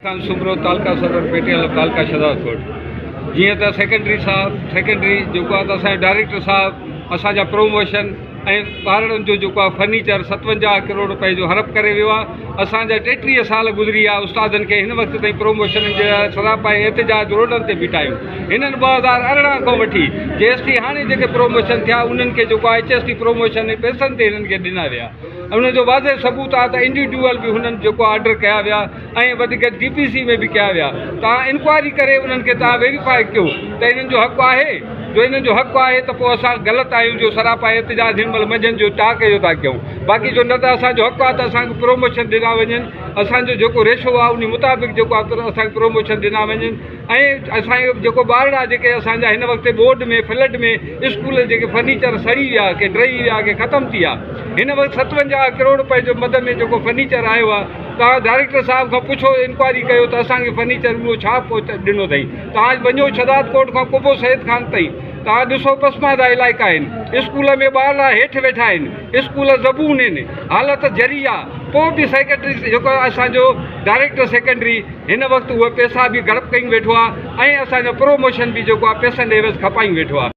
खान सुब्रो तालका सदर पेटियाल तालका शहदादकोट जीअं त सेकेंडरी जेको आहे त असांजो डायरेक्टर साहब असांजा प्रोमोशन ऐं ॿारनि जो जेको आहे फर्नीचर 57 करोड़ रुपए जो हड़प करे वियो आहे। असांजा 33 साल गुज़री विया उस्तादनि खे हिन वक़्त ताईं प्रोमोशन जे सरापा ऐं एहतिजाज रोडनि ते बीठायूं। हिननि 2018 खां वठी GST हाणे जेके प्रोमोशन थिया उन्हनि खे जेको आहे HST प्रोमोशन ऐं पैसनि ते हिननि खे ॾिना विया। उनजो वाज़े सबूत आहे त इंडिविजुअल बि हुननि जेको ऑर्डर कया विया ऐं वधीक DPC में बि कया विया। तव्हां इंक्वायरी करे उन्हनि खे तव्हां वेरीफाई कयो त इन्हनि जो हक़ु आहे। जो इन्हनि जो हक़ु आहे त पोइ असां ग़लति आहियूं जो सरापा एहतिजाज हिन महिल मंझंदि जो टाके जो था कयूं। बाक़ी जो न त असांजो हक़ु आहे त असांखे प्रोमोशन ॾिना वञनि। असांजो जेको रेशो आहे उन मुताबिक़ जेको आहे असांखे प्रोमोशन ॾिना वञनि ऐं असांजो जेको ॿारड़ा जेके असांजा हिन वक़्तु बोर्ड में फ्लड में स्कूल जेके फर्नीचर सड़ी विया के ड्रही विया के ख़तमु थी विया। हिन वक़्तु 57 करोड़ रुपए जो मद में जेको फर्नीचर आयो आहे तव्हां डायरेक्टर साहब खां पुछो इंक्वायरी कयो त असांखे फर्नीचर उहो छा ॾिनो अथई। तव्हां वञो शहदादकोट खां कुबो सैद खान ताईं तव्हां ॾिसो पसमादा इलाइक़ा आहिनि। स्कूल में ॿारड़ा हेठि वेठा आहिनि, स्कूल ज़बून आहिनि, हालत जरी आहे। पोइ बि सेक्रेटरी जेको असांजो डायरेक्टर सेकेंडरी हिन वक़्तु उहे पैसा बि गड़प कई वेठो आहे ऐं असांजो प्रोमोशन बि जेको आहे पैसनि जे एवज़ खपाई वेठो आहे।